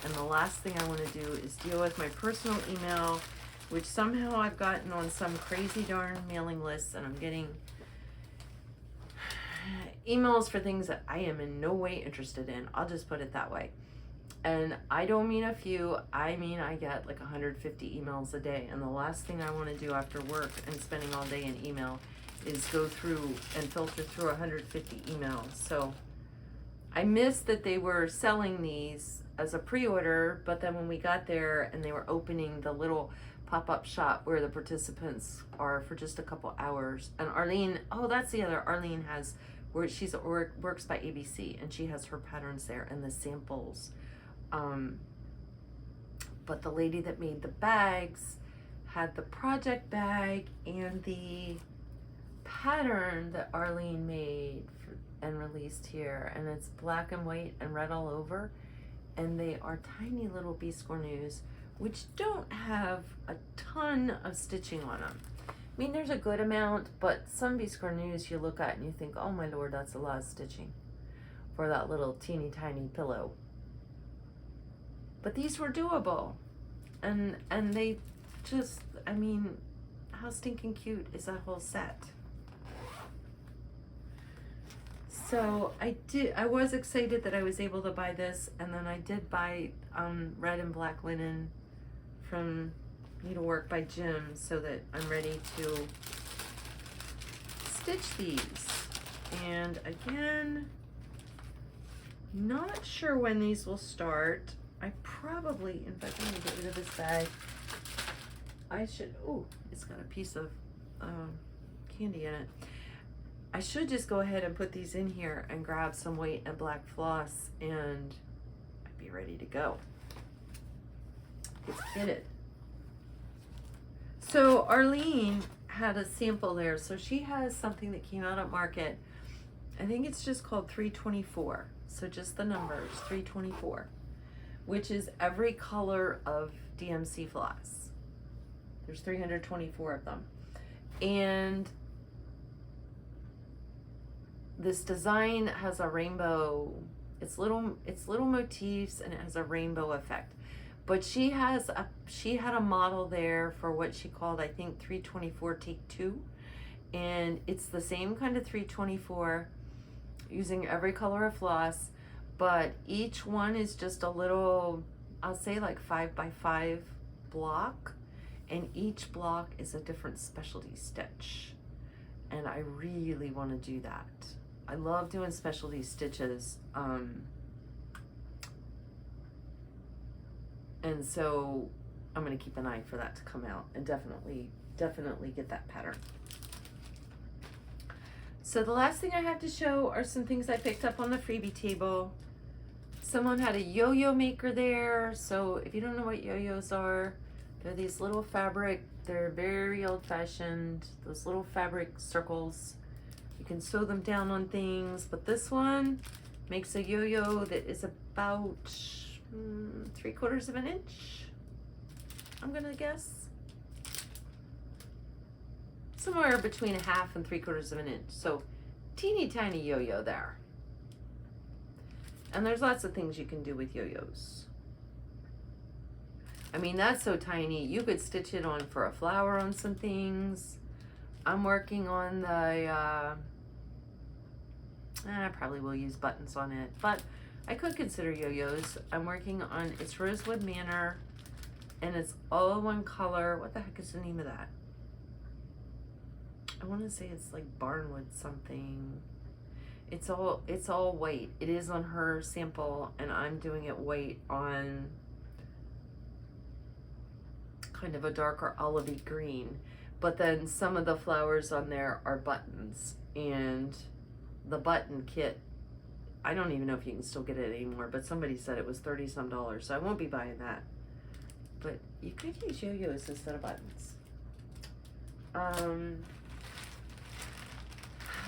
and the last thing I want to do is deal with my personal email, which somehow I've gotten on some crazy darn mailing list, and I'm getting emails for things that I am in no way interested in. I'll just put it that way. And I don't mean a few, I mean I get like 150 emails a day, and the last thing I want to do after work and spending all day in email is go through and filter through 150 emails. So I missed that they were selling these as a pre-order, but then when we got there and they were opening the little pop-up shop where the participants are for just a couple hours, and Arlene, oh, that's the other, Arlene has, where she's works by ABC, and she has her patterns there and the samples. But the lady that made the bags had the project bag and the pattern that Arlene made and released here, and it's black and white and red all over, and they are tiny little biscornus, which don't have a ton of stitching on them. I mean, there's a good amount, but some biscornus you look at and you think, oh my lord, that's a lot of stitching for that little teeny tiny pillow. But these were doable, and they just, I mean, how stinking cute is that whole set? So I was excited that I was able to buy this, and then I did buy red and black linen from Needlework by Jim, so that I'm ready to stitch these. And again, not sure when these will start. I probably, in fact, let me get rid of this bag. I should, oh, it's got a piece of candy in it. I should just go ahead and put these in here and grab some white and black floss, and I'd be ready to go. It's kitted. So Arlene had a sample there. So she has something that came out at market. I think it's just called 324. So just the numbers, 324, which is every color of DMC floss. There's 324 of them. And this design has a rainbow, it's little motifs, and it has a rainbow effect. But she had a model there for what she called, I think, 324 take 2. And it's the same kind of 324 using every color of floss, but each one is just a little, I'll say like 5x5 block, and each block is a different specialty stitch. And I really want to do that. I love doing specialty stitches. And so I'm going to keep an eye for that to come out, and definitely get that pattern. So the last thing I have to show are some things I picked up on the freebie table. Someone had a yo-yo maker there. So if you don't know what yo-yos are, they're these little fabric, they're very old-fashioned, those little fabric circles. You can sew them down on things, but this one makes a yo-yo that is about 3/4 of an inch. I'm gonna guess. Somewhere between 1/2 and 3/4 of an inch. So teeny tiny yo-yo there. And there's lots of things you can do with yo-yos. I mean, that's so tiny. You could stitch it on for a flower on some things. I'm working on the, I probably will use buttons on it, but I could consider yo-yos. I'm working on, it's Rosewood Manor, and it's all one color. What the heck is the name of that? I want to say it's like Barnwood something. It's all white. It is on her sample, and I'm doing it white on kind of a darker olivey green. But then some of the flowers on there are buttons, and the button kit, I don't even know if you can still get it anymore, but somebody said it was $30 some, so I won't be buying that. But you could use yo-yos instead of buttons.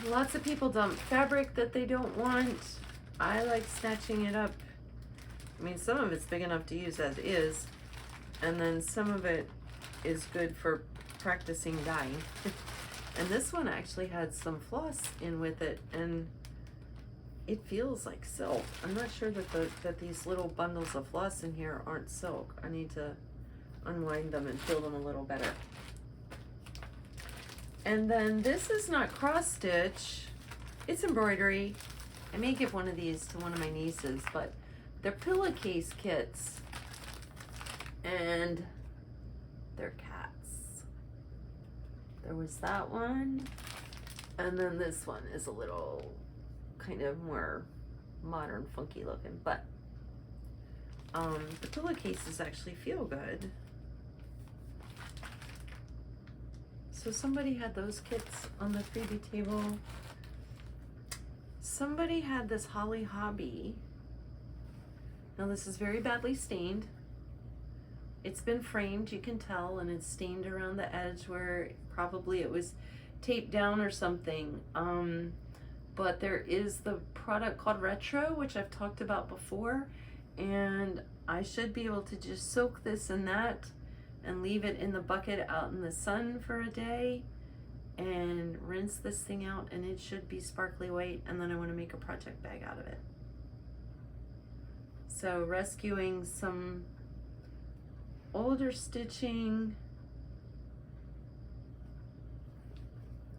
Lots of people dump fabric that they don't want. I like snatching it up. I mean, some of it's big enough to use as is, and then some of it is good for practicing dyeing. And this one actually had some floss in with it, and it feels like silk. I'm not sure that these little bundles of floss in here aren't silk. I need to unwind them and feel them a little better. And then this is not cross stitch, it's embroidery. I may give one of these to one of my nieces, but they're pillowcase kits, and they're cats. There was that one, and then this one is a little kind of more modern, funky looking, but the pillowcases actually feel good. So somebody had those kits on the freebie table. Somebody had this Holly Hobby. Now this is very badly stained. It's been framed, you can tell, and it's stained around the edge where probably it was taped down or something. But there is the product called Retro, which I've talked about before, and I should be able to just soak this in that and leave it in the bucket out in the sun for a day and rinse this thing out, and it should be sparkly white, and then I want to make a project bag out of it. So rescuing some older stitching.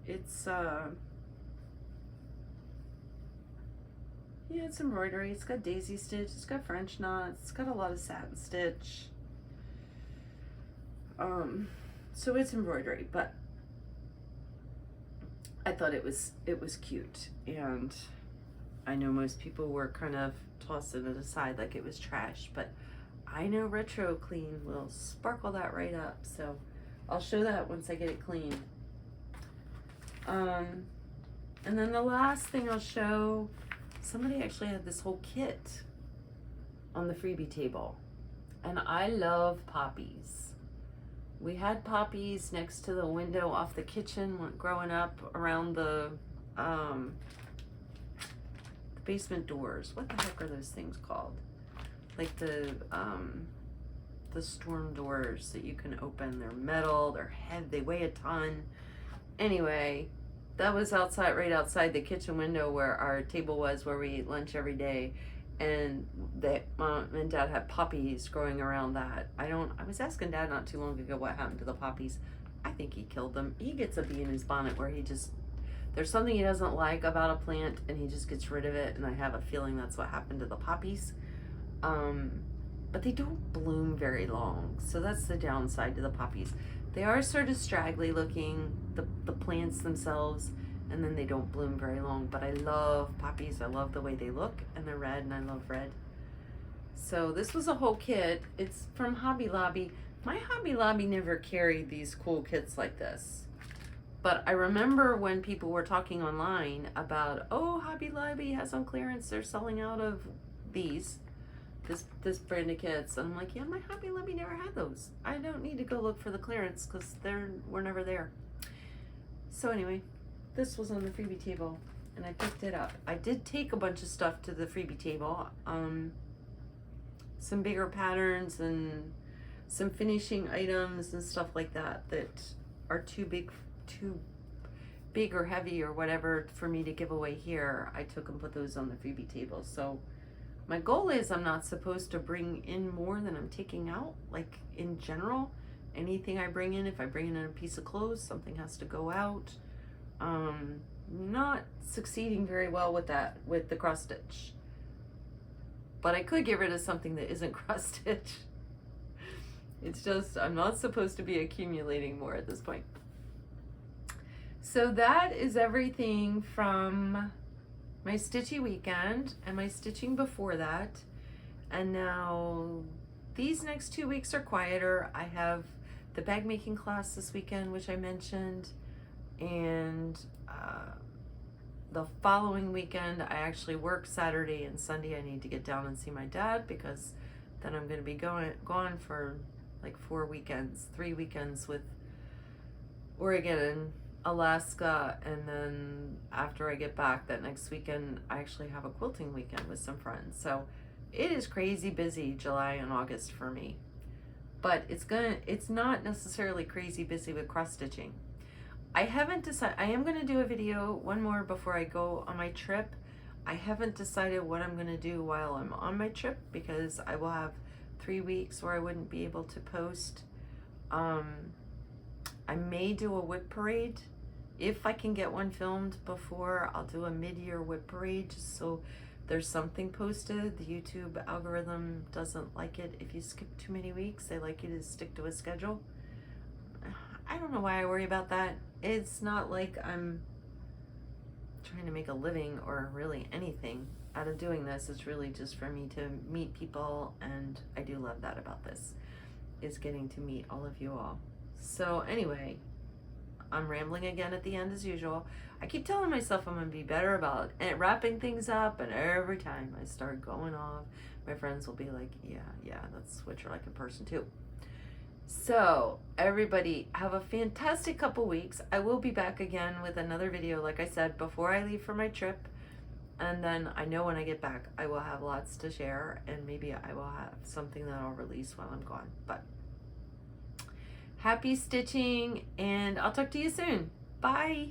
It's yeah, it's embroidery. It's got daisy stitch, it's got French knots, it's got a lot of satin stitch. So it's embroidery, but I thought it was cute, and I know most people were kind of tossing it aside like it was trash, but I know Retro Clean will sparkle that right up, so I'll show that once I get it clean. And then the last thing I'll show, somebody actually had this whole kit on the freebie table, and I love poppies. We had poppies next to the window off the kitchen growing up around the basement doors. What the heck are those things called? Like the storm doors that you can open. They're metal, they're heavy, they weigh a ton. Anyway, that was outside, right outside the kitchen window where our table was, where we ate lunch every day. And Mom and Dad had poppies growing around that. I was asking Dad not too long ago what happened to the poppies. I think he killed them. He gets a bee in his bonnet where there's something he doesn't like about a plant and he just gets rid of it, and I have a feeling that's what happened to the poppies. But they don't bloom very long, so that's the downside to the poppies. They are sort of straggly looking, the plants themselves, and then they don't bloom very long. But I love poppies. I love the way they look, and they're red, and I love red. So this was a whole kit. It's from Hobby Lobby. My Hobby Lobby never carried these cool kits like this. But I remember when people were talking online about, oh, Hobby Lobby has on clearance, they're selling out of this brand of kits. And I'm like, yeah, my Hobby Lobby never had those. I don't need to go look for the clearance because we're never there. So anyway, this was on the freebie table, and I picked it up. I did take a bunch of stuff to the freebie table, some bigger patterns and some finishing items and stuff like that that are too big or heavy or whatever for me to give away here. I took and put those on the freebie table. So my goal is I'm not supposed to bring in more than I'm taking out. Like in general, anything I bring in, if I bring in a piece of clothes, something has to go out. Not succeeding very well with that, with the cross stitch. But I could get rid of something that isn't cross stitch. It's just, I'm not supposed to be accumulating more at this point. So that is everything from my stitchy weekend and my stitching before that. And now these next 2 weeks are quieter. I have the bag making class this weekend, which I mentioned, and the following weekend I actually work Saturday and Sunday. I need to get down and see my dad, because then I'm going to be gone for like 3 weekends with Oregon and Alaska, and then after I get back that next weekend I actually have a quilting weekend with some friends. So it is crazy busy July and August for me, but it's not necessarily crazy busy with cross stitching. I haven't decided. I am going to do a video, one more before I go on my trip. I haven't decided what I'm going to do while I'm on my trip, because I will have 3 weeks where I wouldn't be able to post. I may do a whip parade. If I can get one filmed before, I'll do a mid-year whip parade, just so there's something posted. The YouTube algorithm doesn't like it if you skip too many weeks. They like you to stick to a schedule. I don't know why I worry about that. It's not like I'm trying to make a living or really anything out of doing this. It's really just for me to meet people, and I do love that about this, is getting to meet all of you all. So anyway, I'm rambling again at the end as usual. I keep telling myself I'm going to be better about wrapping things up, and every time I start going off, my friends will be like, yeah, that's what you're like in person too. So everybody have a fantastic couple weeks. I will be back again with another video, like I said, before I leave for my trip. And then I know when I get back, I will have lots to share, and maybe I will have something that I'll release while I'm gone. But happy stitching, and I'll talk to you soon. Bye.